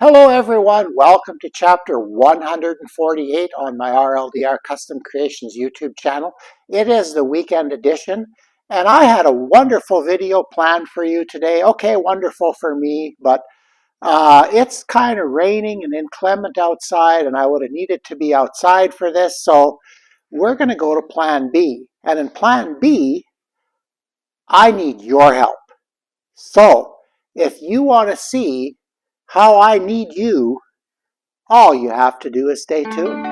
Hello everyone, welcome to chapter 148 on my RLDR Custom Creations YouTube channel. It is the weekend edition, and I had a wonderful video planned for you today. Okay, wonderful for me, but it's kind of raining and inclement outside, and I would have needed to be outside for this, so we're going to go to plan B. And in plan B, I need your help. So, if you want to see how I need you, all you have to do is stay tuned.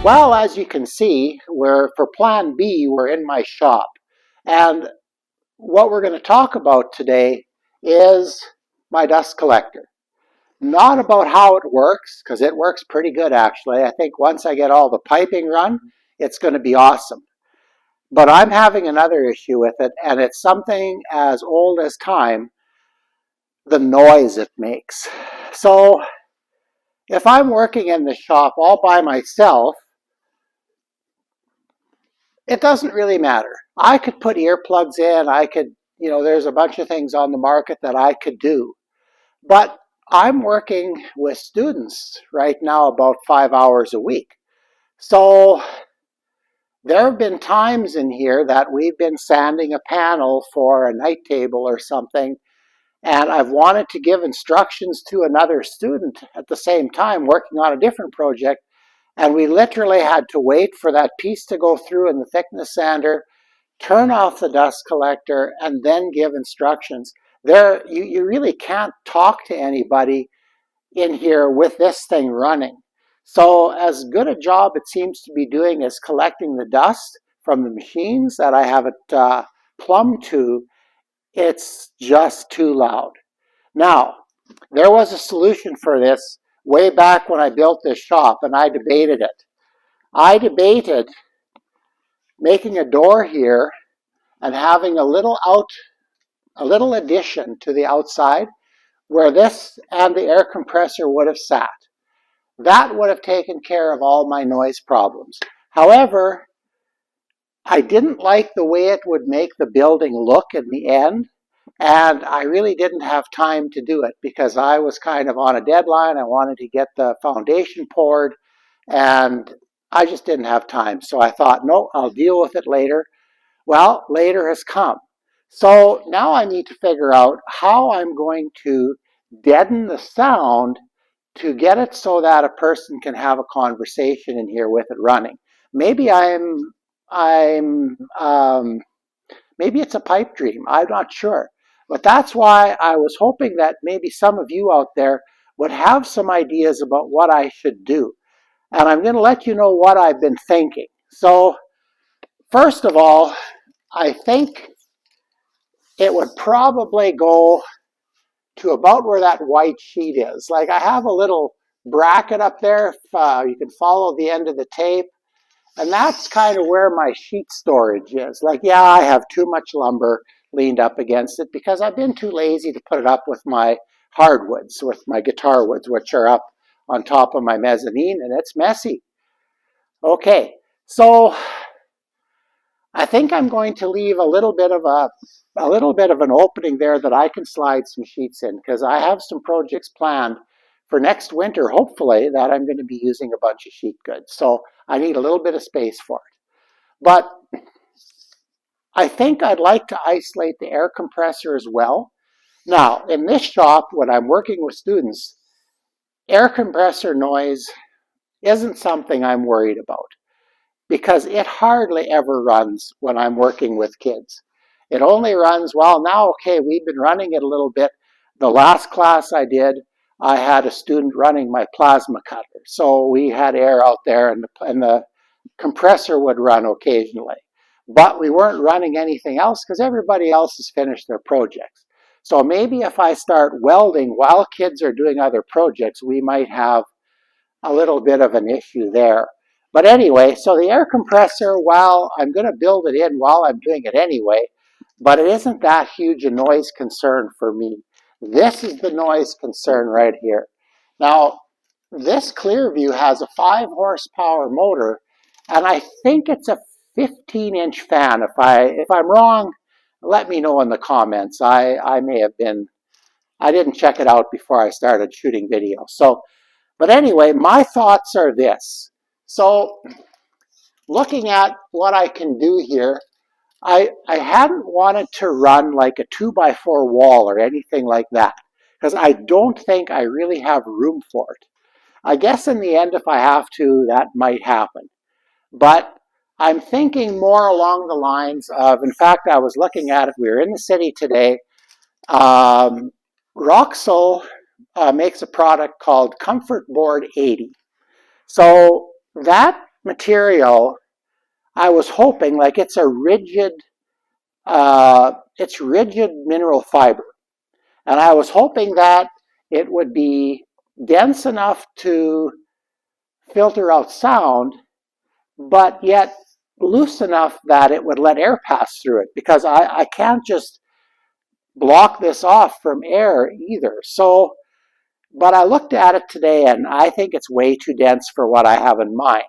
Well, as you can see, for Plan B, we're in my shop. And what we're going to talk about today is my dust collector. Not about how it works, because it works pretty good actually. I think once I get all the piping run, it's going to be awesome. But I'm having another issue with it, and it's something as old as time: the noise it makes. So if I'm working in the shop all by myself, it doesn't really matter. I could put earplugs in, there's a bunch of things on the market that I could do. But I'm working with students right now about 5 hours a week. So there have been times in here that we've been sanding a panel for a night table or something, and I've wanted to give instructions to another student at the same time working on a different project, and we literally had to wait for that piece to go through in the thickness sander, turn off the dust collector, and then give instructions. You really can't talk to anybody in here with this thing running. So as good a job it seems to be doing as collecting the dust from the machines that I have it plumbed to, it's just too loud. Now, there was a solution for this way back when I built this shop, and I debated it. I debated making a door here and having a little addition to the outside where this and the air compressor would have sat. That would have taken care of all my noise problems. However, I didn't like the way it would make the building look in the end, and I really didn't have time to do it because I was kind of on a deadline. I wanted to get the foundation poured, and I just didn't have time. So I thought, no, I'll deal with it later. Well, later has come. So now I need to figure out how I'm going to deaden the sound to get it so that a person can have a conversation in here with it running. Maybe maybe it's a pipe dream. I'm not sure. But that's why I was hoping that maybe some of you out there would have some ideas about what I should do. And I'm going to let you know what I've been thinking. So, first of all, I think it would probably go to about where that white sheet is. Like, I have a little bracket up there, if you can follow the end of the tape. And that's kind of where my sheet storage is. Like, yeah, I have too much lumber leaned up against it because I've been too lazy to put it up with my hardwoods, with my guitar woods, which are up on top of my mezzanine, and it's messy. Okay, so I think I'm going to leave a little bit of an opening there that I can slide some sheets in, because I have some projects planned for next winter, hopefully, that I'm going to be using a bunch of sheet goods. So I need a little bit of space for it. But I think I'd like to isolate the air compressor as well. Now, in this shop, when I'm working with students, air compressor noise isn't something I'm worried about, because it hardly ever runs when I'm working with kids. It only runs, well, now, okay, we've been running it a little bit. The last class I did, I had a student running my plasma cutter. So we had air out there, and the compressor would run occasionally. But we weren't running anything else because everybody else has finished their projects. So maybe if I start welding while kids are doing other projects, we might have a little bit of an issue there. But anyway, so the air compressor, well, I'm going to build it in while I'm doing it anyway, but it isn't that huge a noise concern for me. This is the noise concern right here. Now, this Clearview has a 5 horsepower motor, and I think it's a 15-inch fan. If I'm wrong, let me know in the comments. I may have been. I didn't check it out before I started shooting video. So, but anyway, my thoughts are this. So, looking at what I can do here, I hadn't wanted to run like a 2x4 wall or anything like that because I don't think I really have room for it. I guess in the end, if I have to, that might happen. But I'm thinking more along the lines of, in fact, I was looking at it, we were in the city today. Roxo makes a product called Comfort Board 80. So that material, I was hoping, like it's rigid mineral fiber. And I was hoping that it would be dense enough to filter out sound, but yet loose enough that it would let air pass through it, because I can't just block this off from air either. So, but I looked at it today and I think it's way too dense for what I have in mind.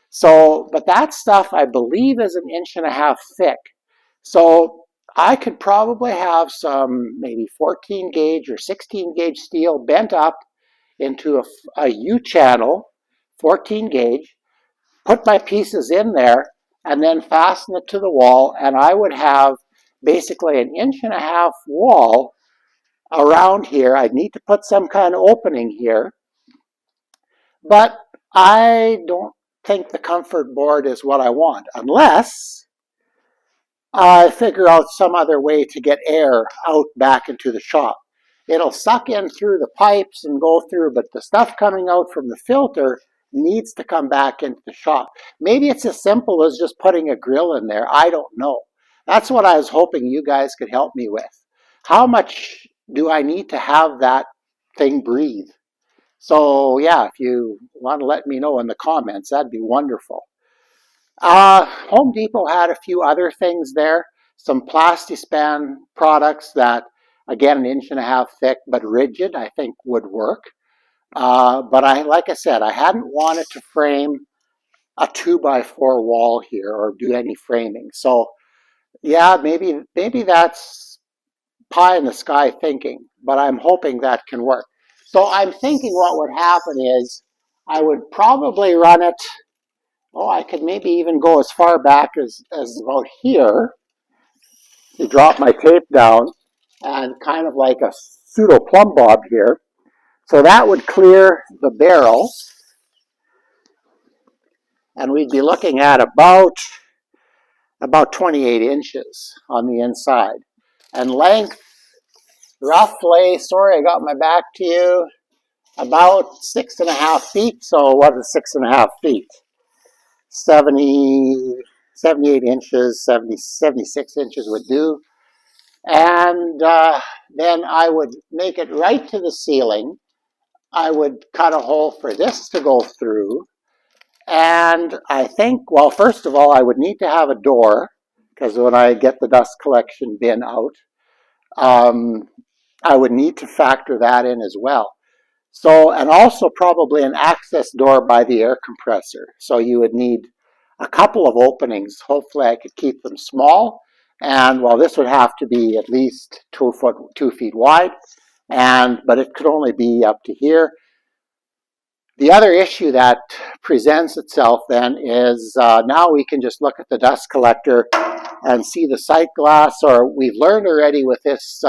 So, but that stuff I believe is 1.5 inches thick. So I could probably have some maybe 14 gauge or 16 gauge steel bent up into a U-channel, 14 gauge, put my pieces in there, and then fasten it to the wall, and I would have basically 1.5 inch wall around here. I'd need to put some kind of opening here, but I don't think the comfort board is what I want, unless I figure out some other way to get air out back into the shop. It'll suck in through the pipes and go through, but the stuff coming out from the filter needs to come back into the shop. Maybe it's as simple as just putting a grill in there. I don't know. That's what I was hoping you guys could help me with. How much do I need to have that thing breathe? So yeah, if you want to let me know in the comments, that'd be wonderful. Home Depot had a few other things there. Some Plastispan products that, again, 1.5 inches thick but rigid, I think would work. But like I said, I hadn't wanted to frame a 2x4 wall here or do any framing. So yeah, maybe that's pie in the sky thinking, but I'm hoping that can work. So I'm thinking what would happen is I would probably run it. Oh, I could maybe even go as far back as about here to drop my tape down, and kind of like a pseudo plumb bob here. So that would clear the barrel, and we'd be looking at about 28 inches on the inside. And length, roughly, sorry I got my back to you, about 6.5 feet. So what is 6.5 feet? 78 inches, 76 inches would do. And then I would make it right to the ceiling. I would cut a hole for this to go through. And I think, well, first of all, I would need to have a door, because when I get the dust collection bin out, I would need to factor that in as well. So, and also probably an access door by the air compressor. So you would need a couple of openings. Hopefully I could keep them small. And well, this would have to be at least 2 feet wide, but it could only be up to here. The other issue that presents itself then is now we can just look at the dust collector and see the sight glass, or we've learned already with this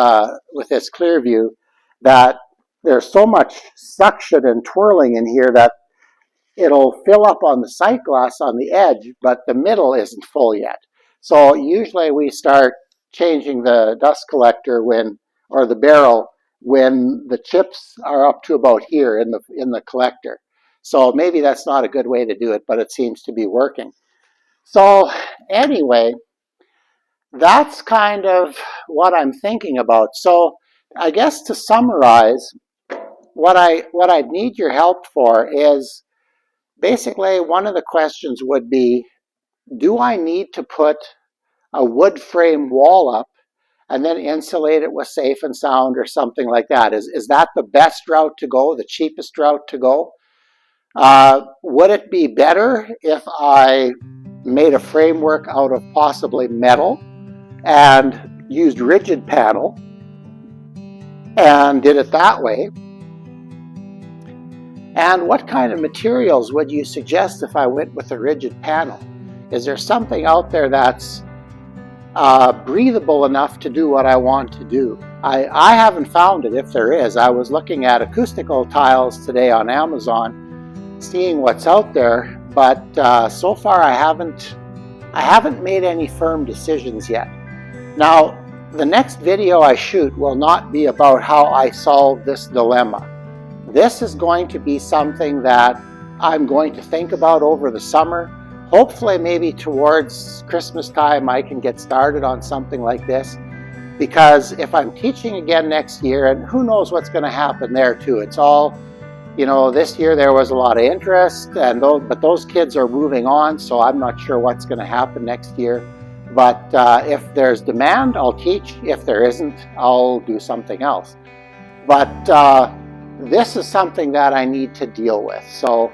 clear view that there's so much suction and twirling in here that it'll fill up on the sight glass on the edge, but the middle isn't full yet. So usually we start changing the dust collector or the barrel when the chips are up to about here in the collector. So maybe that's not a good way to do it, but it seems to be working. So anyway, that's kind of what I'm thinking about. So I guess to summarize, what I'd need your help for is basically one of the questions would be, do I need to put a wood frame wall up and then insulate it with Safe and Sound or something like that? Is that the best route to go, the cheapest route to go? Would it be better if I made a framework out of possibly metal and used rigid panel and did it that way? And what kind of materials would you suggest if I went with a rigid panel? Is there something out there that's breathable enough to do what I want to do? I haven't found it, if there is. I was looking at acoustical tiles today on Amazon, seeing what's out there, but so far I haven't made any firm decisions yet. Now, the next video I shoot will not be about how I solve this dilemma. This is going to be something that I'm going to think about over the summer. Hopefully, maybe towards Christmas time, I can get started on something like this. Because if I'm teaching again next year, and who knows what's going to happen there too. It's all, this year there was a lot of interest, but those kids are moving on, so I'm not sure what's going to happen next year. But if there's demand, I'll teach. If there isn't, I'll do something else. But this is something that I need to deal with. So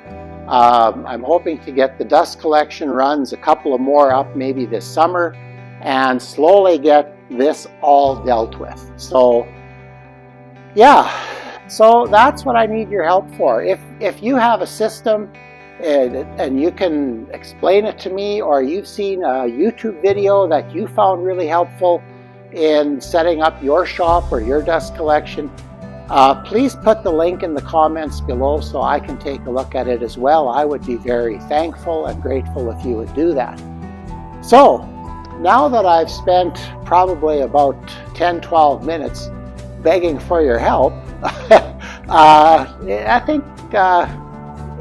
I'm hoping to get the dust collection runs, a couple of more up maybe this summer, and slowly get this all dealt with. So yeah, so that's what I need your help for. If you have a system and you can explain it to me, or you've seen a YouTube video that you found really helpful in setting up your shop or your dust collection, please put the link in the comments below so I can take a look at it as well. I would be very thankful and grateful if you would do that. So now that I've spent probably about 10-12 minutes begging for your help, I think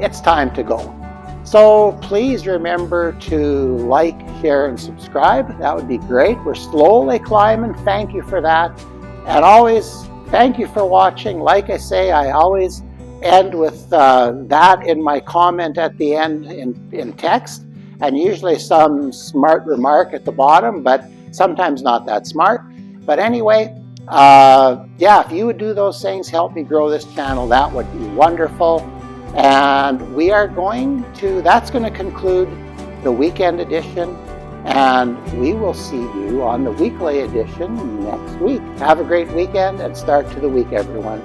it's time to go. So please remember to like, share, and subscribe. That would be great. We're slowly climbing. Thank you for that. And always, thank you for watching. Like I say, I always end with that in my comment at the end in text, and usually some smart remark at the bottom, but sometimes not that smart. But anyway, yeah, if you would do those things, help me grow this channel, that would be wonderful. And that's going to conclude the weekend edition, and we will see you on the weekly edition next week. Have a great weekend and start to the week, everyone.